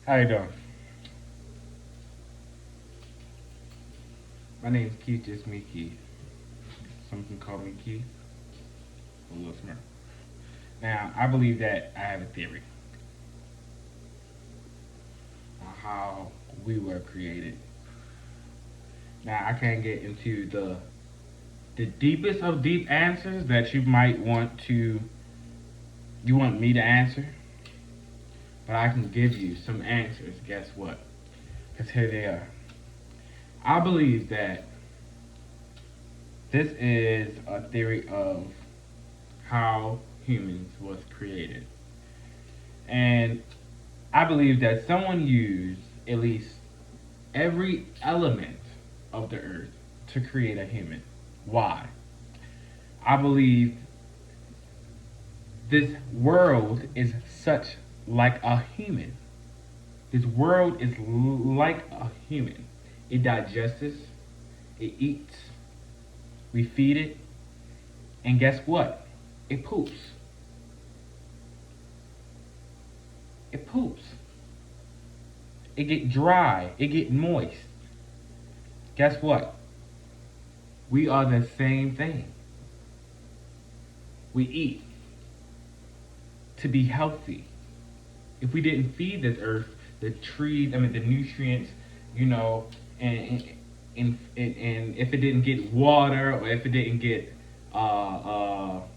How you doing? My name's Keith, just me Keith. Some can call me Keith, a little smart. Now, I believe that I have a theory on how we were created. Now, I can't get into the deepest of deep answers that you want me to answer, but I can give you some answers. Guess what? Because here they are. I believe that this is a theory of how humans was created. And I believe that someone used at least every element of the earth to create a human. Why? I believe this world is such like a human. This world is like a human. It digests, it eats, we feed it, and guess what? It poops. It poops. It get dry. It get moist. Guess what? We are the same thing. We eat to be healthy. If we didn't feed this earth, the trees, the nutrients, you know, and if it didn't get water or if it didn't get,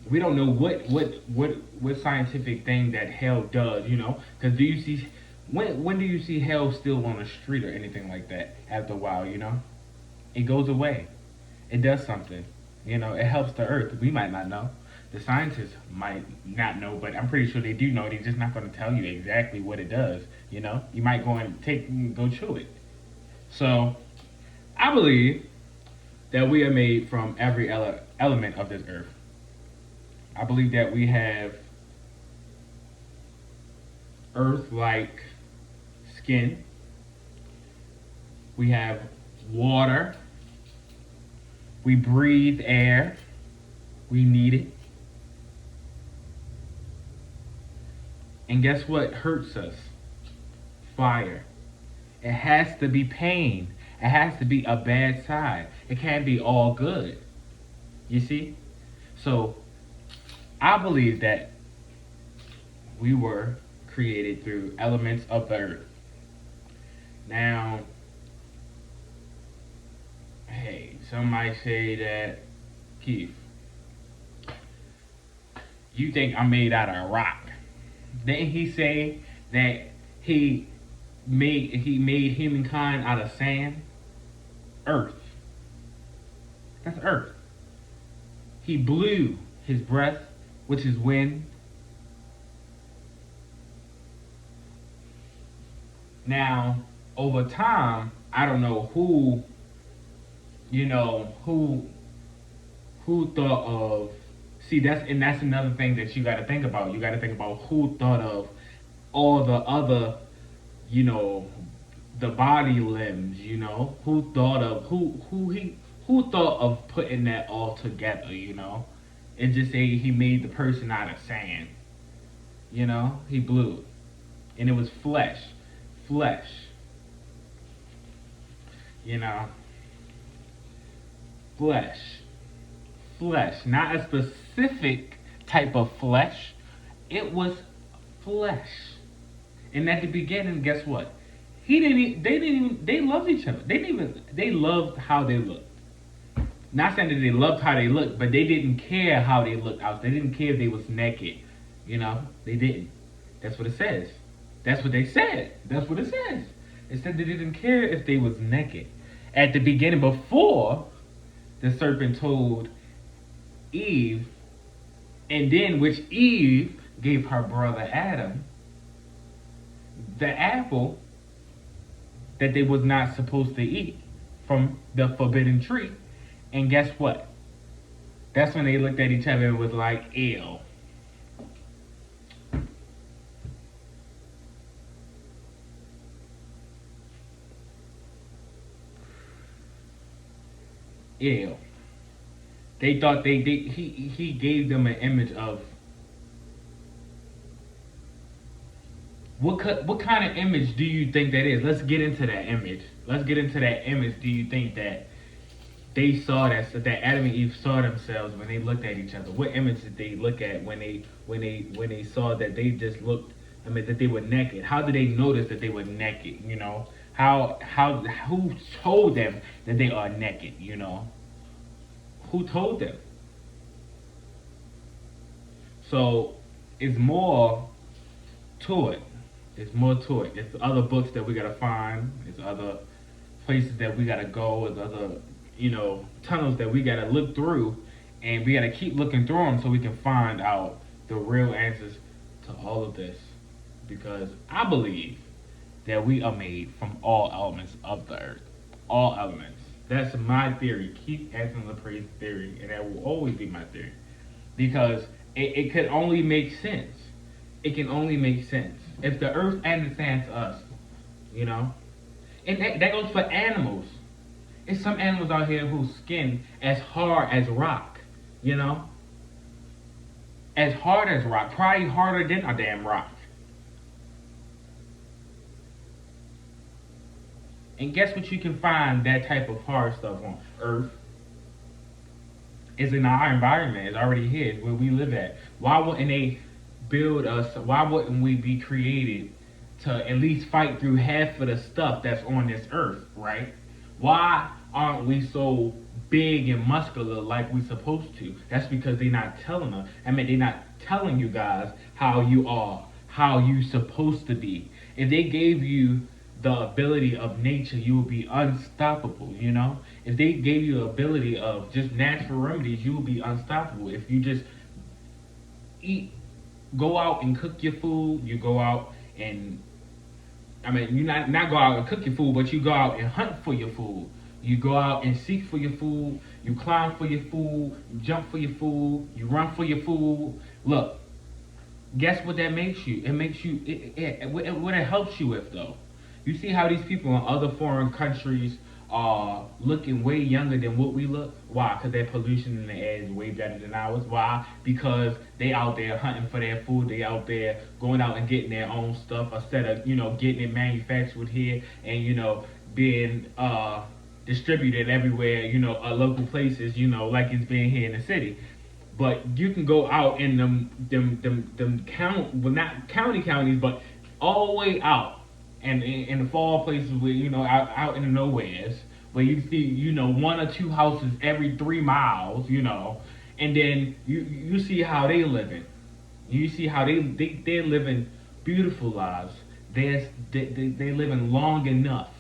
we don't know what scientific thing that hell does, you know, because do you see, when do you see hell still on the street or anything like that after a while, you know? It goes away. It does something. You know, it helps the earth. We might not know. The scientists might not know, but I'm pretty sure they do know. They're just not going to tell you exactly what it does. You know, you might go chew it. So I believe that we are made from every element of this earth. I believe that we have earth-like skin. We have water. We breathe air. We need it. And guess what hurts us? Fire. It has to be pain. It has to be a bad side. It can't be all good. You see? So I believe that we were created through elements of the earth. Now, hey, some might say that, Keith, you think I'm made out of rock. Didn't he say that he made humankind out of sand? Earth. That's earth. He blew his breath, which is wind. Now, over time, I don't know you know, who thought of, see, that's another thing that you got to think about. You got to think about who thought of all the other, you know, the body limbs, you know, who thought of putting that all together, you know, and just say he made the person out of sand, you know, he blew it, and it was flesh, you know, flesh, not a specific type of flesh, it was flesh. And at the beginning, guess what? They loved each other. They loved how they looked. Not saying that they loved how they looked, but they didn't care how they looked out. They didn't care if they was naked. You know, they didn't. That's what it says. That's what they said. That's what it says. It said they didn't care if they was naked. At the beginning, before the serpent told Eve, and then which Eve gave her brother Adam the apple that they was not supposed to eat from the forbidden tree. And guess what? That's when they looked at each other and was like, ew. Ew. They thought he gave them an image of what kind of image do you think that is? Let's get into that image. Let's get into that image. Do you think that they saw that Adam and Eve saw themselves when they looked at each other? What image did they look at when they saw that they just looked? I mean, that they were naked. How did they notice that they were naked? You know, how who told them that they are naked? You know, who told them? So it's more to it. It's more to it. It's other books that we gotta find. It's other places that we gotta go. It's other, tunnels that we gotta look through, and we gotta keep looking through them so we can find out the real answers to all of this. Because I believe that we are made from all elements of the earth. All elements. That's my theory. Keep asking the praise theory, and that will always be my theory. Because it could only make sense. It can only make sense if the earth understands us, you know. And that goes for animals. There's some animals out here whose skin as hard as rock, you know, as hard as rock, probably harder than a damn rock. And guess what? You can find that type of hard stuff on Earth. Is in our environment. It's already here. It's where we live at. Why wouldn't they build us? Why wouldn't we be created to at least fight through half of the stuff that's on this earth, right? Why aren't we so big and muscular like we supposed to? That's because they're not telling us. I mean, they're not telling you guys how you are, how you supposed to be. If they gave you the ability of nature, you would be unstoppable, you know? If they gave you the ability of just natural remedies, you would be unstoppable. If you just eat, go out and cook your food, you go out and, I mean, you not go out and cook your food, but you go out and hunt for your food. You go out and seek for your food, you climb for your food, you jump for your food, you run for your food. Look, guess what that makes you? It makes you, what it helps you with though. You see how these people in other foreign countries are looking way younger than what we look? Why? Because their pollution in the air is way better than ours. Why? Because they out there hunting for their food. They out there going out and getting their own stuff instead of, getting it manufactured here and, being distributed everywhere, local places, like it's being here in the city. But you can go out in not counties, but all the way out and in the far places where out in the nowheres where you see one or two houses every 3 miles, and then you see how they living. You see how they're living beautiful lives. They living long enough.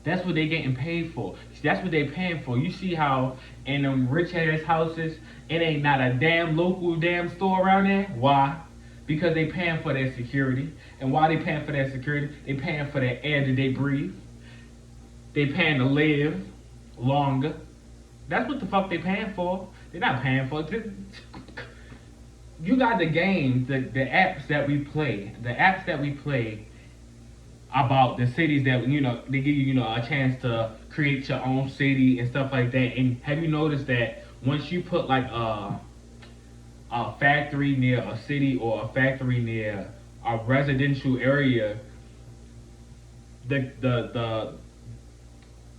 That's what they getting paid for. That's what they paying for. You see how in them rich ass houses, it ain't not a damn local damn store around there. Why? Because they paying for their security. And why they paying for their security? They paying for the air that they breathe. They paying to live longer. That's what the fuck they paying for. They're not paying for it. You got the games, the apps that we play. The apps that we play about the cities that, they give you, a chance to create your own city and stuff like that. And have you noticed that once you put like a factory near a city or a factory near a residential area, the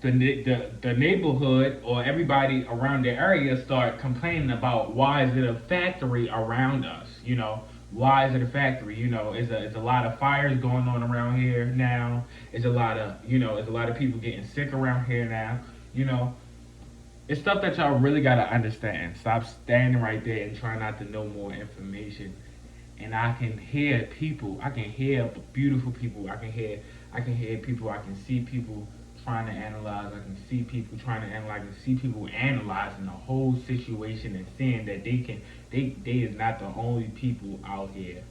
neighborhood or everybody around the area start complaining about why is it a factory around us? Why is it a factory? It's a lot of fires going on around here now. It's a lot of it's a lot of people getting sick around here now. It's stuff that y'all really gotta understand. Stop standing right there and try not to know more information. And I can hear people. I can hear beautiful people. I can hear people. I can see people trying to analyze. I can see people trying to analyze. I can see people analyzing the whole situation and seeing that they is not the only people out here.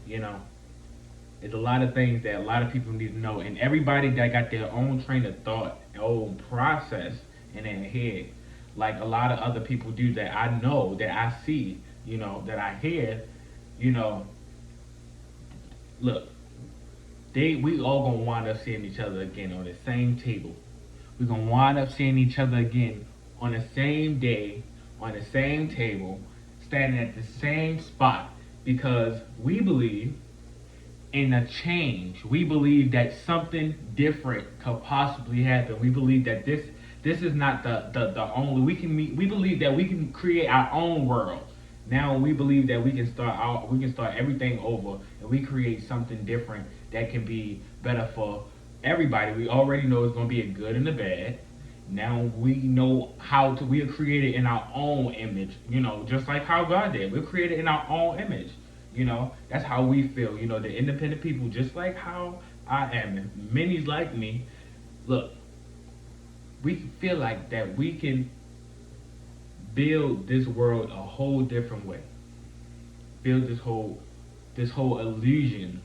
There's a lot of things that a lot of people need to know, and everybody that got their own train of thought, own process in their head, like a lot of other people do that I know, that I see, that I hear, look, we all gonna wind up seeing each other again on the same table. We're gonna wind up seeing each other again on the same day, on the same table, standing at the same spot, because we believe in a change. We believe that something different could possibly happen. We believe that this is not the only we believe that we can create our own world. Now we believe that we can start everything over and we create something different that can be better for everybody. We already know it's gonna be a good and a bad. Now we know how to we are created in our own image, just like how God did. We're created in our own image. That's how we feel. The independent people, just like how I am, and many's like me. Look, we feel like that we can build this world a whole different way. Build this whole illusion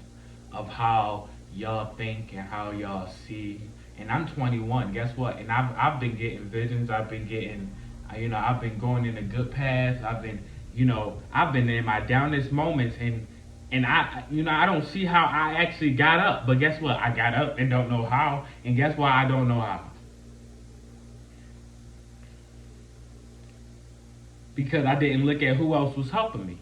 of how y'all think and how y'all see. And I'm 21. Guess what? And I've been getting visions. I've been getting, I've been going in a good path. I've been in my downest moments, and I don't see how I actually got up. But guess what? I got up and don't know how. And guess why I don't know how? Because I didn't look at who else was helping me.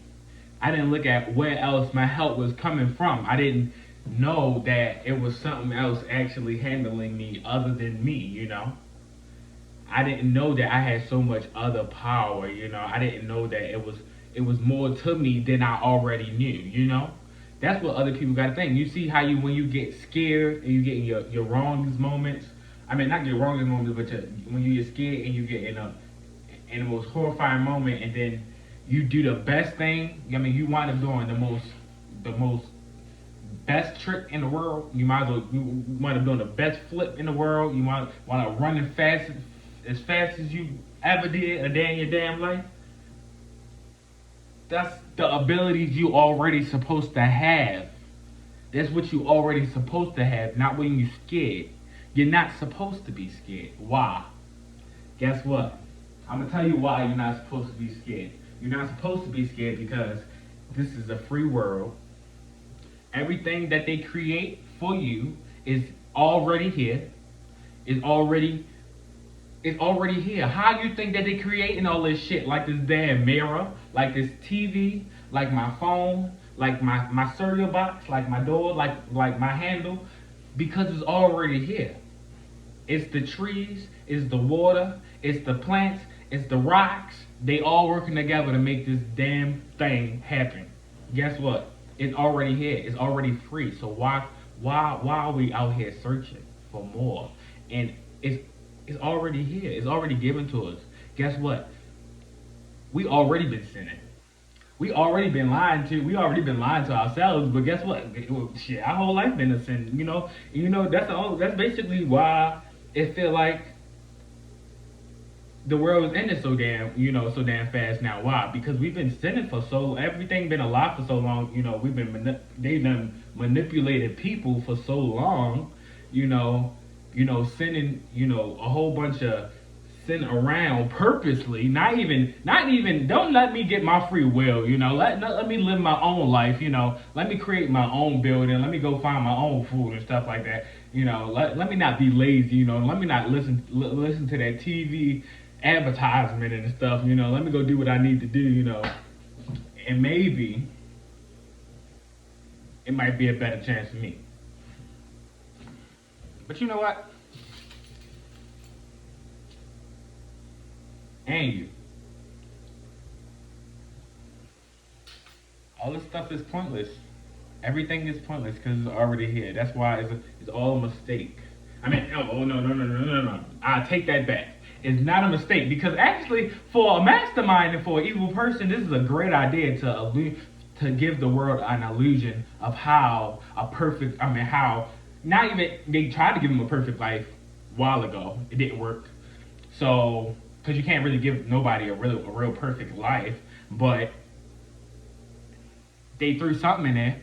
I didn't look at where else my help was coming from. I didn't know that it was something else actually handling me other than me. I didn't know that I had so much other power. I didn't know that it was more to me than I already knew. That's what other people gotta think. You see how when you get scared and you get in your wrongest moments. I mean, not your wrongest moments, but when you get scared and you get in the most horrifying moment, and then you do the best thing. I mean, you wind up doing the most best trick in the world. You wind up doing the best flip in the world. You wind up running as fast as you ever did a day in your damn life. That's the abilities you already supposed to have. That's what you already supposed to have. Not when you scared. You're not supposed to be scared. Why? Guess what? I'm gonna tell you why you're not supposed to be scared. You're not supposed to be scared because this is a free world. Everything that they create for you is already here. Is already here. How you think that they creating all this shit? Like this damn mirror, like this TV, like my phone, like my cereal box, like my door, like my handle, because it's already here. It's the trees, it's the water, it's the plants, it's the rocks. They all working together to make this damn thing happen. Guess what? It's already here. It's already free. So why are we out here searching for more? And it's already here. It's already given to us. Guess what? We already been sinning. We already been lying to ourselves. But guess what? Shit, our whole life been a sin. That's basically why it feel like the world is ending so damn fast now. Why? Because we've been sinning for everything been alive for so long. They've done manipulated people for so long. Sending a whole bunch of sin around purposely. Not even. Don't let me get my free will. Let me live my own life. Let me create my own building. Let me go find my own food and stuff like that. Let me not be lazy. Let me not listen to that TV advertisement and stuff. Let me go do what I need to do. And maybe it might be a better chance for me. But you know what? And you. All this stuff is pointless. Everything is pointless because it's already here. That's why it's all a mistake. I mean, oh no. I take that back. It's not a mistake because actually, for a mastermind and for an evil person, this is a great idea to give the world an illusion of how not even they tried to give him a perfect life a while ago. It didn't work. So, because you can't really give nobody a real perfect life, but they threw something in there.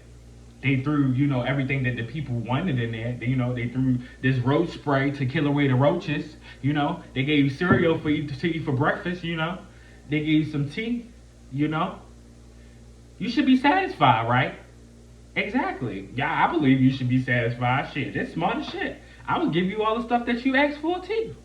They threw, everything that the people wanted in there. They threw this roach spray to kill away the roaches. They gave you cereal to eat for breakfast. They gave you some tea. You should be satisfied, right? Exactly. Yeah, I believe you should be satisfied. Shit, that's smart as shit. I will give you all the stuff that you asked for too.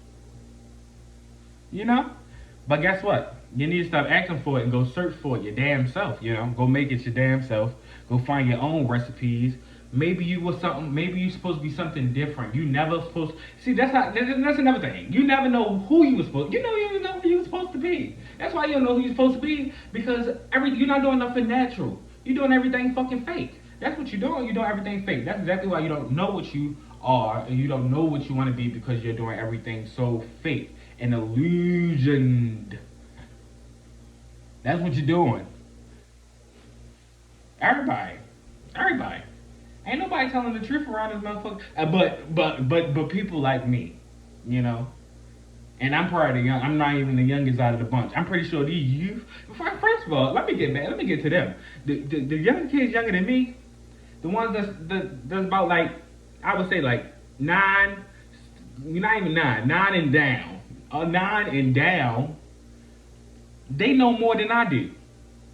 But guess what? You need to stop asking for it and go search for it your damn self. Go make it your damn self. Go find your own recipes. Maybe you was something. Maybe you supposed to be something different. You never supposed. See, that's another thing. You never know who you was supposed. You know, you don't know who you was supposed to be. That's why you don't know who you're supposed to be, because you're not doing nothing natural. You're doing everything fucking fake. That's what you're doing. You're doing everything fake. That's exactly why you don't know what you are, and you don't know what you want to be, because you're doing everything so fake and illusioned. That's what you're doing. Everybody, everybody. Ain't nobody telling the truth around this motherfucker. But people like me, you know. And I'm probably the young. I'm not even the youngest out of the bunch. I'm pretty sure these youth. First of all, let me get back. Let me get to them. The younger kids younger than me, the ones that's about like, I would say like 9, not even 9, 9 and down, 9 and down. They know more than I do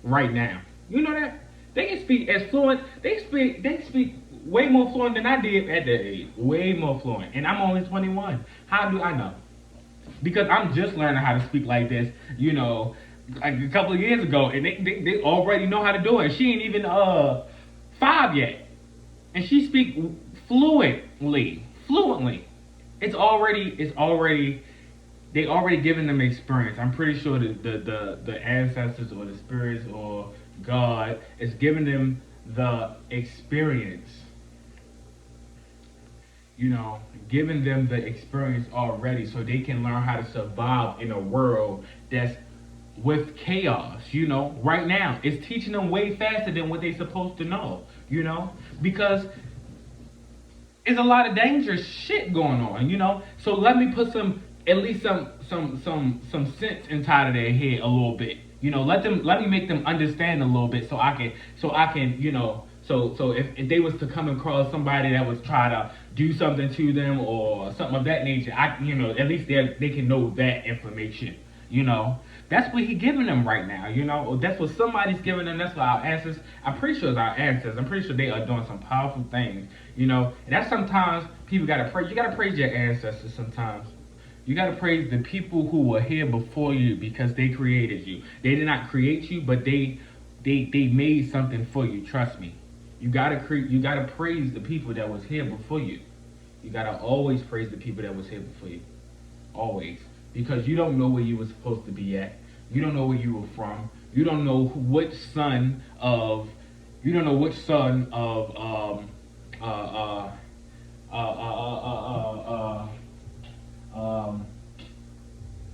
right now. You know that? They can speak as fluent. They speak way more fluent than I did at that age. Way more fluent. And I'm only 21. How do I know? Because I'm just learning how to speak like this, you know, like a couple of years ago, and they already know how to do it. She ain't even 5 yet, and she speak fluently. It's already they already given them experience. I'm pretty sure the ancestors or the spirits or God is giving them the experience. You know, giving them the experience already, so they can learn how to survive in a world that's with chaos. You know, right now it's teaching them way faster than what they're supposed to know. You know, because it's a lot of dangerous shit going on. You know, so let me put some, at least some sense inside of their head a little bit. You know, let me make them understand a little bit, so I can you know, so if they was to come across somebody that was try to do something to them or something of that nature, I, you know, at least they can know that information. You know, that's what he giving them right now. You know, or that's what somebody's giving them. That's what our ancestors. I'm pretty sure it's our ancestors. I'm pretty sure they are doing some powerful things. You know, and that's sometimes people gotta pray. You gotta praise your ancestors sometimes. You gotta praise the people who were here before you, because they created you. They did not create you, but they made something for you. Trust me. You gotta praise the people that was here before you. You gotta always praise the people that was here before you. Always. Because you don't know where you were supposed to be at. You don't know where you were from. You don't know which son of you don't know which son of uh uh uh uh uh,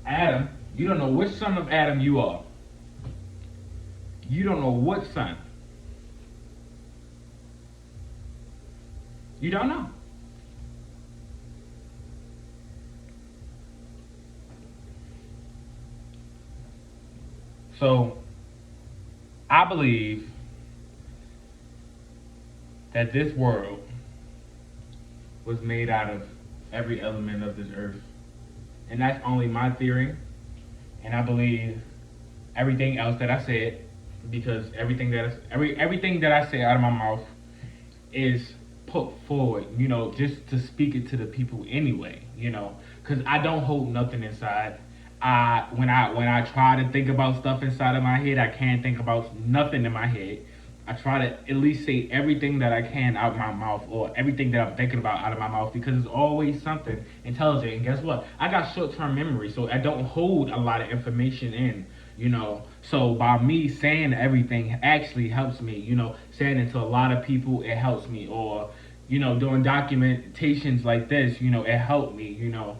Adam. You don't know which son of Adam you are. You don't know what son. You don't know. So I believe that this world was made out of every element of this earth. And that's only my theory. And I believe everything else that I said, because everything that I say out of my mouth is put forward, you know, just to speak it to the people anyway, you know, because I don't hold nothing inside. When I try to think about stuff inside of my head, I can't think about nothing in my head. I try to at least say everything that I can out of my mouth, or everything that I'm thinking about out of my mouth, because it's always something intelligent. And guess what? I got short-term memory, so I don't hold a lot of information in, you know. So by me saying everything actually helps me, you know, saying it to a lot of people, it helps me. Or, you know, doing documentations like this, you know, it helped me, you know.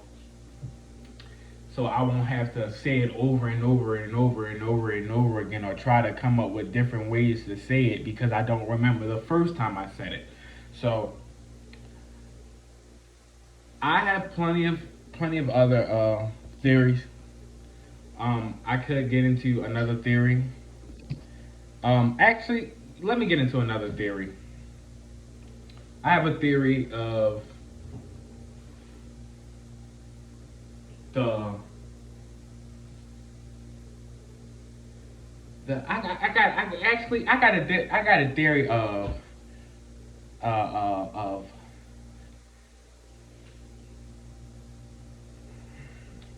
So I won't have to say it over and over and over and over and over again, or try to come up with different ways to say it, because I don't remember the first time I said it. So I have plenty of other theories. I could get into another theory. Actually, let me get into another theory. I have a theory of the I got a theory of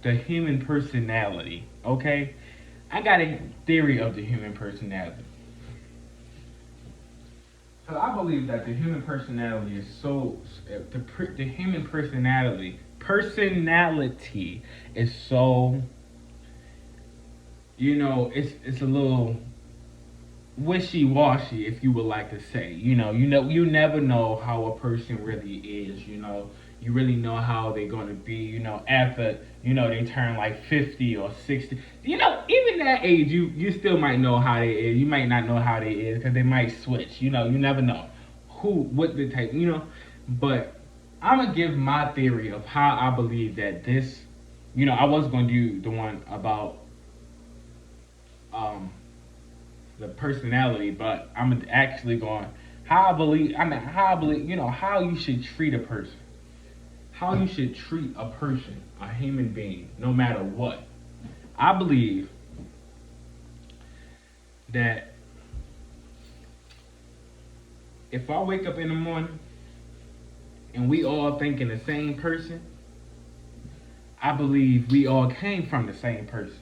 the human personality. Okay, I got a theory of the human personality. Because I believe that the human personality is the human personality is so, it's a little wishy washy, if you would like to say. You never know how a person really is. You really know how they're gonna be. After they turn like 50 or 60. Even that age, you still might know how they is. You might not know how they is because they might switch. You never know what the type. But I'm gonna give my theory of how I believe that this. I was gonna do the one about um the personality, but I'm actually going how I believe how you should treat a person, how you should treat a person, a human being, no matter what. I believe that if I wake up in the morning and we all thinking the same person, I believe we all came from the same person.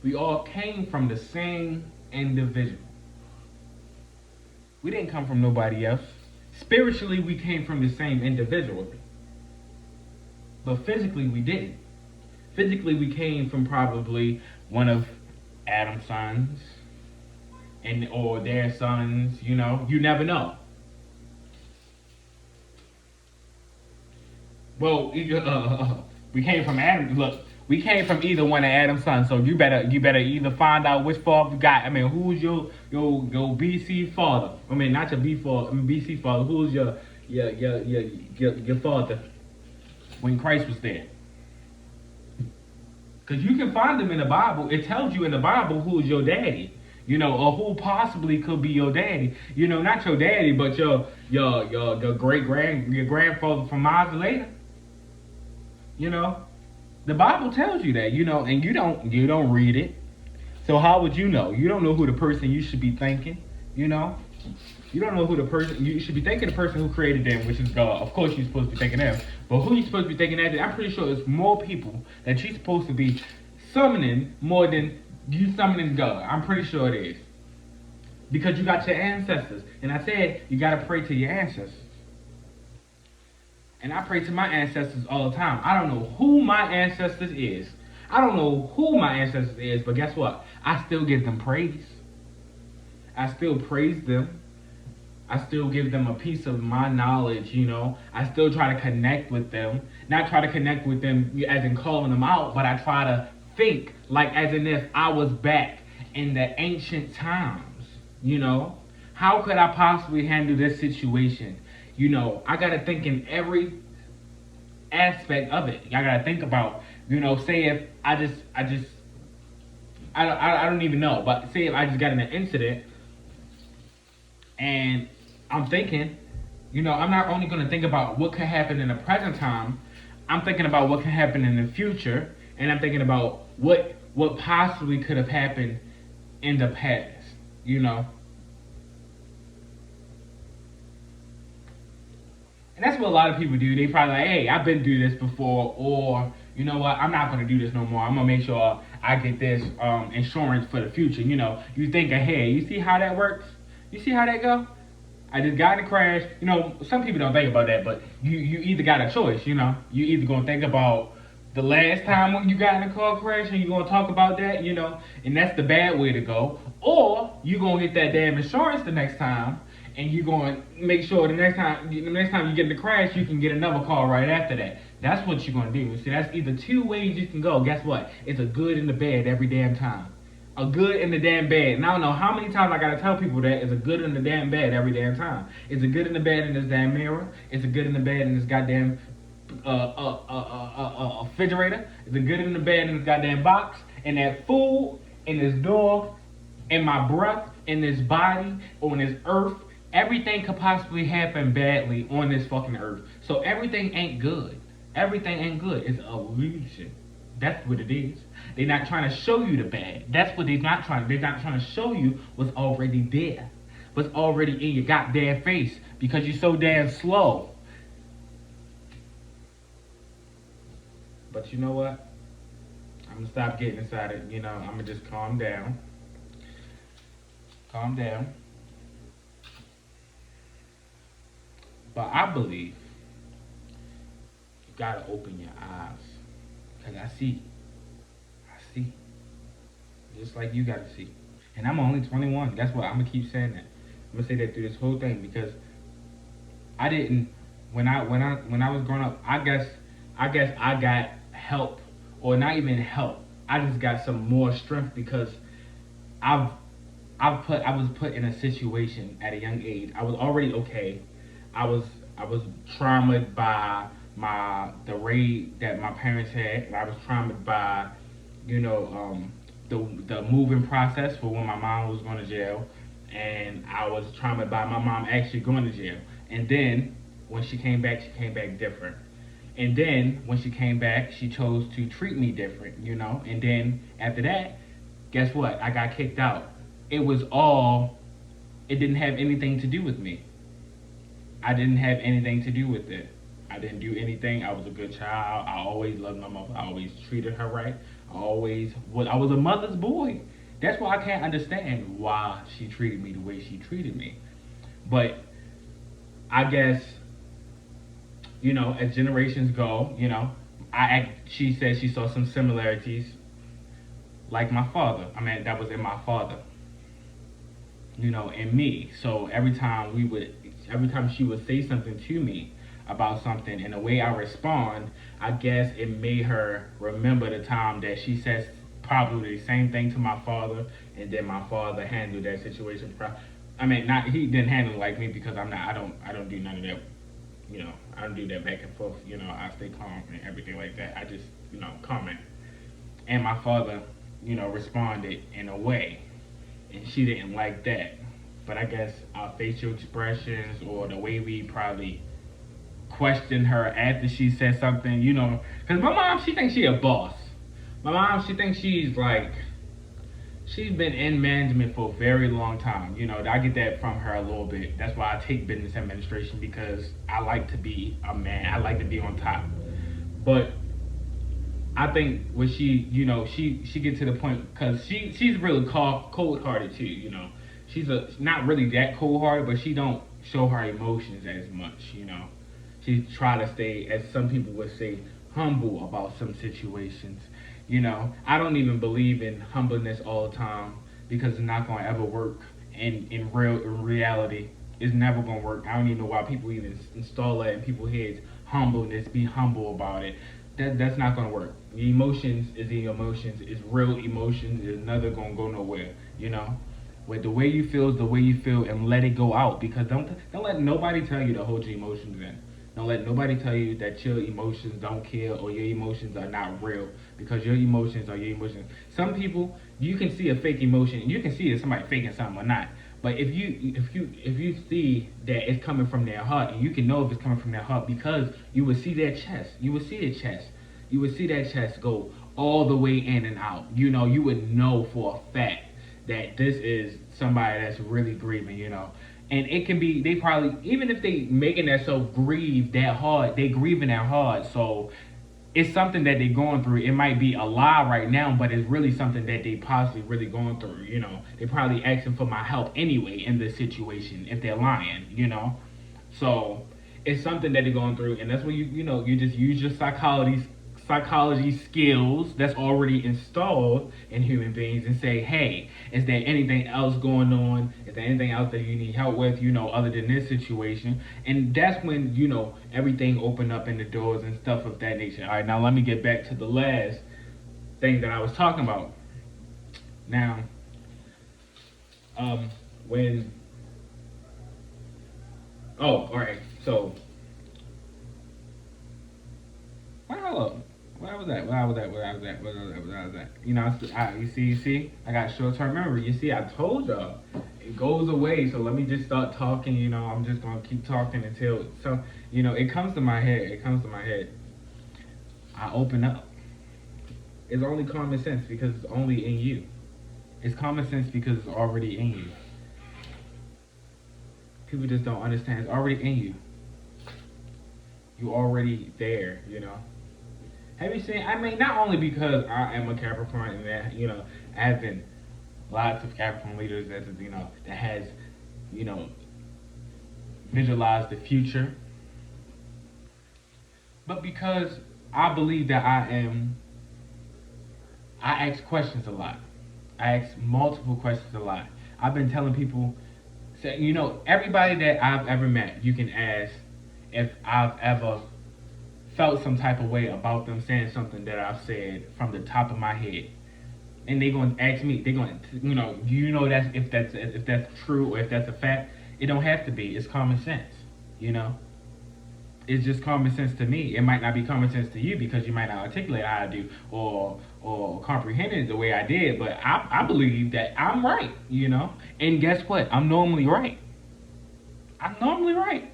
We all came from the same individual. We didn't come from nobody else. Spiritually, we came from the same individual, but physically, we didn't. Physically, we came from probably one of Adam's sons, or their sons. You never know. Well, we came from Adam. Look, we came from either one of Adam's sons. So you better either find out which father you got. I mean, who's your BC father? I mean, not your BC father. Who's your father when Christ was there? Because you can find them in the Bible. It tells you in the Bible who's your daddy. Or who possibly could be your daddy. Not your daddy, but your your grandfather from miles later. You know, the Bible tells you that. And you don't read it. So how would you know? You don't know who the person you should be thinking. You know, you don't know who the person you should be thinking. The person who created them, which is God. Of course, you're supposed to be thinking them. But who you supposed to be thinking that? I'm pretty sure it's more people that you're supposed to be summoning more than you summoning God. I'm pretty sure it is. Because you got your ancestors. And I said you got to pray to your ancestors. And I pray to my ancestors all the time. I don't know who my ancestors is. I don't know who my ancestors is, but guess what? I still give them praise. I still praise them. I still give them a piece of my knowledge, I still try to connect with them. Not try to connect with them as in calling them out, but I try to think like as in if I was back in the ancient times, How could I possibly handle this situation? I gotta think in every aspect of it. I gotta think about, say if I don't even know, but say if I just got in an incident and I'm thinking, I'm not only gonna think about what could happen in the present time, I'm thinking about what can happen in the future, and I'm thinking about what possibly could have happened in the past, And that's what a lot of people do. They probably like, hey, I've been through this before, or you know what, I'm not gonna do this no more. I'm gonna make sure I get this insurance for the future. You think ahead. You see how that works? You see how that go? I just got in a crash. Some people don't think about that, but you either got a choice. You either gonna think about the last time when you got in a car crash and you're gonna talk about that, and that's the bad way to go, or you gonna get that damn insurance the next time and you're going to make sure the next time you get in the crash, you can get another call right after that. That's what you're going to do. See, that's either two ways you can go. Guess what? It's a good and a bad every damn time. A good and a damn bad. And I don't know how many times I got to tell people that it's a good and a damn bad every damn time. It's a good and a bad in this damn mirror. It's a good and a bad in this goddamn refrigerator. It's a good and a bad in this goddamn box. And that food, and this dog, and my breath, in this body, on this earth. Everything could possibly happen badly on this fucking earth. So everything ain't good. Everything ain't good. It's a illusion. That's what it is. They're not trying to show you the bad. That's what they're not trying. They're not trying to show you what's already there. What's already in your goddamn face. Because you're so damn slow. But you know what? I'm gonna stop getting excited. I'm gonna just calm down. Calm down. But I believe you gotta open your eyes. Cause I see, just like you gotta see. And I'm only 21. Guess what? I'm gonna keep saying that. I'm gonna say that through this whole thing because I didn't when I was growing up. I guess I got help, or not even help. I just got some more strength because I've I was put in a situation at a young age. I was already okay. I was I was traumatized by the raid that my parents had, and I was traumatized by, you know, the moving process for when my mom was going to jail, and I was traumatized by my mom actually going to jail. And then when she came back different. And then when she came back, she chose to treat me different, you know. And then after that, guess what? I got kicked out. It was all. It didn't have anything to do with me. I didn't have anything to do with it. I didn't do anything. I was a good child. I always loved my mother. I always treated her right. I was a mother's boy. That's why I can't understand why she treated me the way she treated me. But I guess, as generations go, she said she saw some similarities like my father. I mean, that was in my father, and me. So every time she would say something to me about something, and the way I respond, I guess it made her remember the time that she says probably the same thing to my father, and then my father handled that situation. I mean, not he didn't handle it like me because I don't do none of that. I don't do that back and forth. I stay calm and everything like that. I just, comment. And my father, responded in a way, and she didn't like that. But I guess our facial expressions or the way we probably questioned her after she said something, because my mom, she thinks she a boss. My mom, she thinks she's been in management for a very long time. I get that from her a little bit. That's why I take business administration because I like to be a man. I like to be on top. But I think when she get to the point because she's really cold hearted too. She's not really that cold hearted, but she don't show her emotions as much. She try to stay, as some people would say, humble about some situations. I don't even believe in humbleness all the time because it's not gonna ever work. In reality, it's never gonna work. I don't even know why people even install that in people's heads. Humbleness, be humble about it. That's not gonna work. The emotions is the emotions. It's real emotions. It's never gonna go nowhere. With the way you feel is the way you feel, and let it go out. Because don't let nobody tell you to hold your emotions in. Don't let nobody tell you that your emotions don't kill or your emotions are not real, because your emotions are your emotions. Some people, you can see a fake emotion, and you can see if somebody faking something or not. But if you see that it's coming from their heart, and you can know if it's coming from their heart because you would see their chest. You would see the chest. You would see that chest go all the way in and out. You would know for a fact that this is somebody that's really grieving. And it can be, they probably, even if they making themselves grieve that hard, they grieving that hard. So it's something that they're going through. It might be a lie right now, but it's really something that they possibly really going through. They probably asking for my help anyway in this situation if they're lying. So it's something that they're going through, and that's when you just use your psychology skills that's already installed in human beings and say, hey, is there anything else going on? Is there anything else that you need help with, other than this situation? And that's when, everything opened up in the doors and stuff of that nature. All right, now let me get back to the last thing that I was talking about. Now, when, all right, so, well, where was that? Where was that? Where was that? Where was that? Where was that? You see, I got short-term memory. You see, I told y'all, it goes away. So let me just start talking. I'm just gonna keep talking until it comes to my head. It comes to my head. I open up. It's only common sense because it's only in you. It's common sense because it's already in you. People just don't understand. It's already in you. You're already there. Have you seen? I mean, not only because I am a Capricorn and that, I've been lots of Capricorn leaders that that has you know visualized the future. But because I believe that I ask questions a lot. I ask multiple questions a lot. I've been telling people, so, everybody that I've ever met, you can ask if I've ever felt some type of way about them saying something that I've said from the top of my head. And they're going to ask me, they're going to, that's if that's true or if that's a fact. It don't have to be. It's common sense, you know? It's just common sense to me. It might not be common sense to you because you might not articulate how I do or comprehend it the way I did. But I believe that I'm right, And guess what? I'm normally right. I'm normally right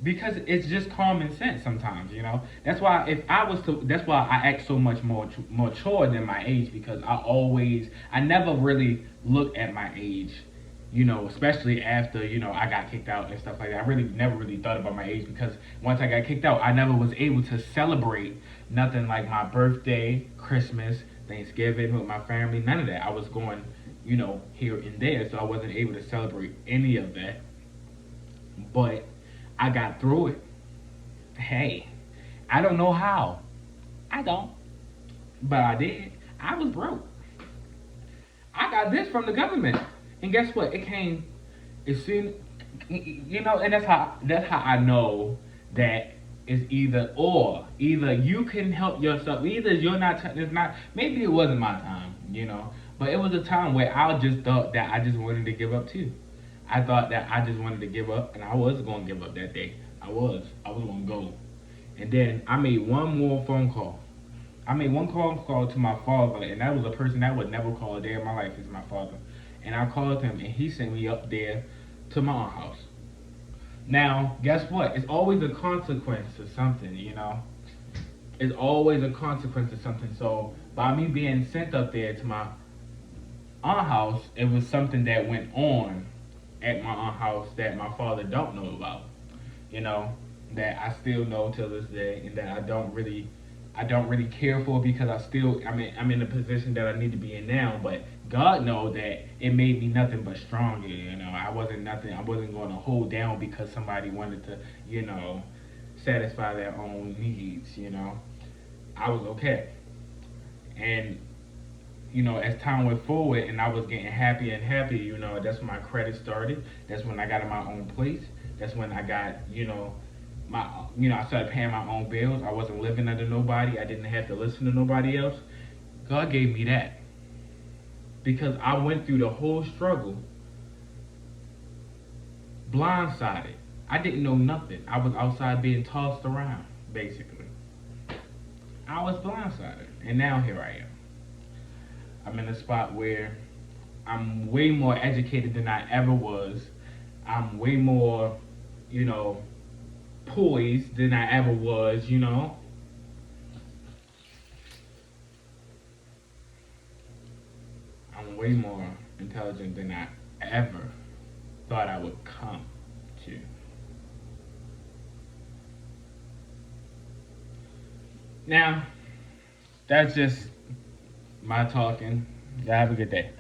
because it's just common sense sometimes. That's why that's why I act so much more mature than my age because I never really look at my age. Especially after, I got kicked out and stuff like that. I really never really thought about my age because once I got kicked out, I never was able to celebrate nothing like my birthday, Christmas, Thanksgiving with my family, none of that. I was going, here and there, so I wasn't able to celebrate any of that. But I got through it. Hey, I don't know how. I don't. But I did. I was broke. I got this from the government. And guess what? It came as soon, and that's how I know that it's either or. Either you can help yourself. Either you're not. It's not. Maybe it wasn't my time. But it was a time where I just thought that I just wanted to give up too. I thought that I just wanted to give up, and I was going to give up that day. I was. I was going to go. And then I made one more phone call. I made one phone call to my father, and that was a person that would never call a day in my life. Is my father. And I called him, and he sent me up there to my aunt's house. Now, guess what? It's always a consequence to something. It's always a consequence to something. So, by me being sent up there to my aunt's house, it was something that went on at my aunt's house that my father don't know about. You know, that I still know till this day, and that I don't really care for because I'm in the position that I need to be in now, but God knows that it made me nothing but stronger. I wasn't nothing. I wasn't going to hold down because somebody wanted to, satisfy their own needs. I was okay, and as time went forward and I was getting happier and happier, that's when my credit started. That's when I got in my own place. That's when I got, I started paying my own bills. I wasn't living under nobody. I didn't have to listen to nobody else. God gave me that because I went through the whole struggle blindsided. I didn't know nothing. I was outside being tossed around, basically. I was blindsided, and now here I am. I'm in a spot where I'm way more educated than I ever was. I'm way more, poised than I ever was. I'm way more intelligent than I ever thought I would come to. Now, that's just my talking. Y'all have a good day.